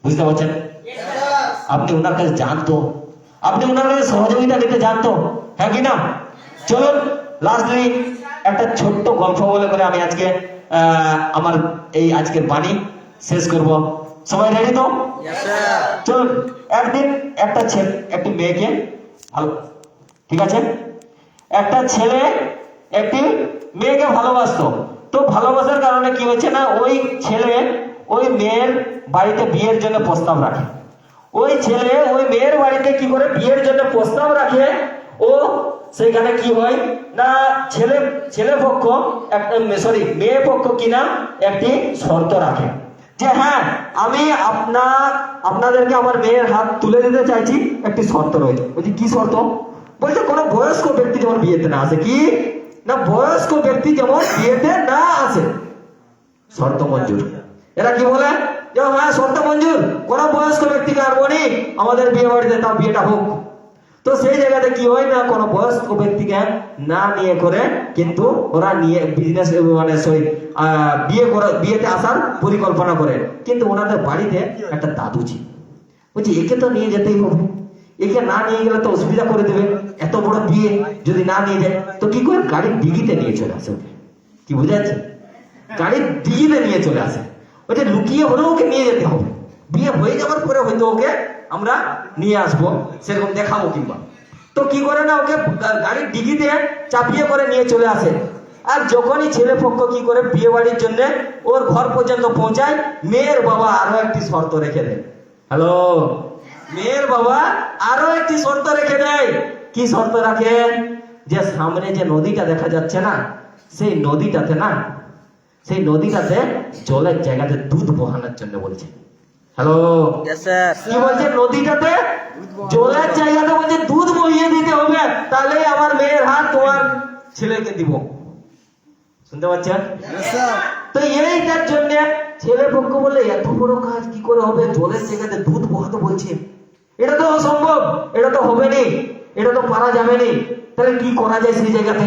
বুঝতে পারছেন? আপনি ওনার কাছে জানতো, আপনি ওনার কাছে সহযোগিতা নিতে জানতো, হ্যাঁ কি না? চলুন লাস্টলি একটা ছোট্ট গল্প বলে করে আমি আজকে আমার এই আজকের বাণী শেষ করব। সবাই রেডি তো? চলুন। একদিন একটা ছেলে একটি মেয়েকে ভালো, ঠিক আছে, একটা ছেলে একটি মেয়েকে ভালোবাসতো। তো ভালোবাসার কারণে কি হচ্ছে না, ওই ছেলে ওই মেয়ের বাড়িতে বিয়ের জন্য প্রস্তাব রাখে। ওই ছেলে ওই মেয়ের বাড়িতে কি করে বিয়ের জন্য প্রস্তাব রাখে, ও সেখানে কি হয় না, ছেলে পক্ষ একটা মেয়ে পক্ষ কিনা একটি শর্ত রাখে যে হ্যাঁ আমি আপনাদেরকে আমার মেয়ের হাত তুলে দিতে চাইছি, একটি শর্ত রয়েছে। বলছি কি শর্ত? বলছে কোনো বয়স্ক ব্যক্তি যেমন বিয়েতে না আসে, কি না বয়স্ক ব্যক্তি যেমন বিয়েতে না আসে, শর্ত মঞ্জুর। এরা কি বলে যে হ্যাঁ শর্ত মঞ্জুর, কোন বয়স্ক ব্যক্তিকে আনবো নি আমাদের বিয়ে বাড়িতে, তাও বিয়েটা হোক। তো সেই জায়গাতে কি হয় না, কোনো বয়স্ক ব্যক্তিকে না নিয়ে করে কিন্তু ওরা নিয়ে বিজনেস মানে বিয়েতে আসার পরিকল্পনা করে। কিন্তু ওনাদের বাড়িতে একটা দাদু ছিল। বলছি একে তো নিয়ে যেতেই হবে, একে না নিয়ে গেলে তো অসুবিধা করে দেবে, এত বড় বিয়ে যদি না নিয়ে যায় তো কি করে, গাড়ির ডিগিতে নিয়ে চলে আসে ওকে। কি বুঝে যাচ্ছে? গাড়ির ডিগিতে নিয়ে চলে আসে। ওই যে লুকিয়ে হলেও ওকে নিয়ে যেতে হবে, বিয়ে হয়ে যাওয়ার পরে হয়তো ওকে আমরা নিয়ে আসবো, সেরকম দেখাবো কিংবা। তো কি করে না, ওকে গাড়ির ডিগিতে চাপিয়ে করে নিয়ে চলে আসে। আর যখনই ছেলে পক্ষ কি করে বিয়ে বাড়ির জন্য ওর ঘর পর্যন্ত পৌঁছায়, মেয়ের বাবা আরো একটি শর্ত রেখে দেয়। হ্যালো, মেয়ের বাবা আরো একটি শর্ত রেখে দেয়। কি শর্ত রাখেন? যে সামনে যে নদীটা দেখা যাচ্ছে না, সেই নদীটাতে জলের জায়গাতে দুধ বহানোর জন্য বলছে। হ্যালো, কি বলছে? নদীটাতে জলের জায়গাতে বলছে দুধ বহিয়ে দিতে হবে, তাহলে আমার মেয়ের হাত তোমার ছেলেকে দিব। শুনতে পাচ্ছেন? তো এইটার জন্য ছেলে পক্ষ বলে এত বড় কাজ কি করে হবে, জলের জায়গাতে দুধ বহাতে বলছে, এটা তো অসম্ভব, এটা তো হবে নি, এটা তো পারা যাবে নি, তাহলে কি করা যায় সেই জায়গাতে?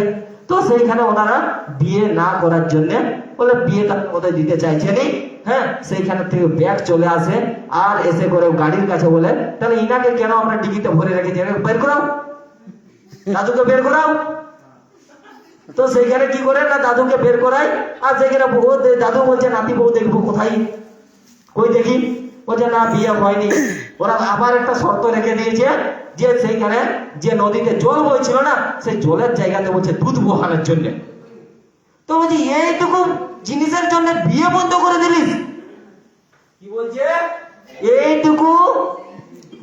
তো সেইখানে ওনারা বিয়ে না করার জন্য বলে বিয়েটা ওদের দিতে চাইছে নি। হ্যাঁ, সেইখানে থেকে ব্যাগ চলে আসে আর এসে করে গাড়ির কাছে বলে তাহলে ইনাকে কেন আমরা ডিগিতে ভরে রেখেছি, বের করাও, দাদুকে বের করাও। তো সেইখানে কি করে না, দাদুকে বের করায়। আর সেখানে দাদু বলছে নাতি বউ দেখবো কোথায়, কই দেখি। বলছে না বিয়ে হয়নি। ওরা আবার একটা শর্ত রেখে দিয়েছে যে সেইখানে যে নদীতে জল বইছিল না, সেই জলের জায়গাতে বলছে দুধ বহানোর জন্য। তো বলছি এইটুকু জিনিসের জন্য বিয়ে বন্ধ করে দিলিস? কি বলছে? এইটুকু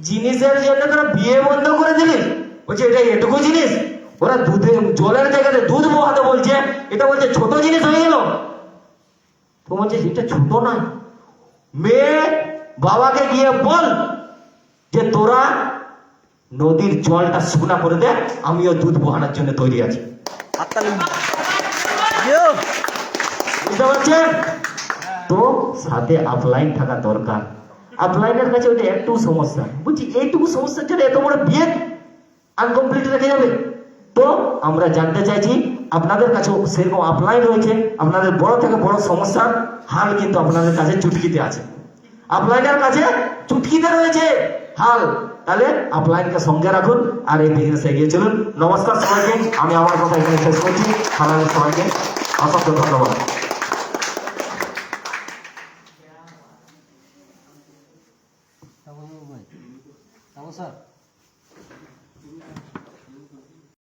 জিনিসের জন্য তোরা বিয়ে বন্ধ করে দিলিস? বলছে এটা এটুকু জিনিস, ওরা জলের জায়গাতে দুধ বহাতে বলছে, এটা বলছে ছোট জিনিস হয়ে গেল। তো বলছে এটা ছোট না, মেয়ে বাবাকে গিয়ে বল যে তোরা নদীর জলটা শুকনা করে দে, আমিও দুধ বহানোর জন্য তৈরি আছি। বুঝতে পারছেন? তো সাথে আপলাইন থাকা দরকার। আপলাইনের কাছে ওইটা একটু সমস্যা। বুঝছি এইটুকু সমস্যার জন্য এত বড় বিয়ে আনকমপ্লিট রেখে যাবে। তো আমরা জানতে চাইছি আপনাদের কাছেও সেরকম আপলাইন রয়েছে, আপনাদের বড় থেকে বড় সমস্যার হাল কিন্তু আপনাদের কাছে চুটকিতে আছে, আপলাইনের কাছে চুটকিতে রয়েছে হাল। তাহলে আপলাইনকে সঙ্গে রাখুন আর এই বিজনেস এগিয়ে চলুন। নমস্কার সবাইকে, আমি আমার কথা এখানে শেষ করছি। আপনাদের সবাইকে অসংখ্য ধন্যবাদ।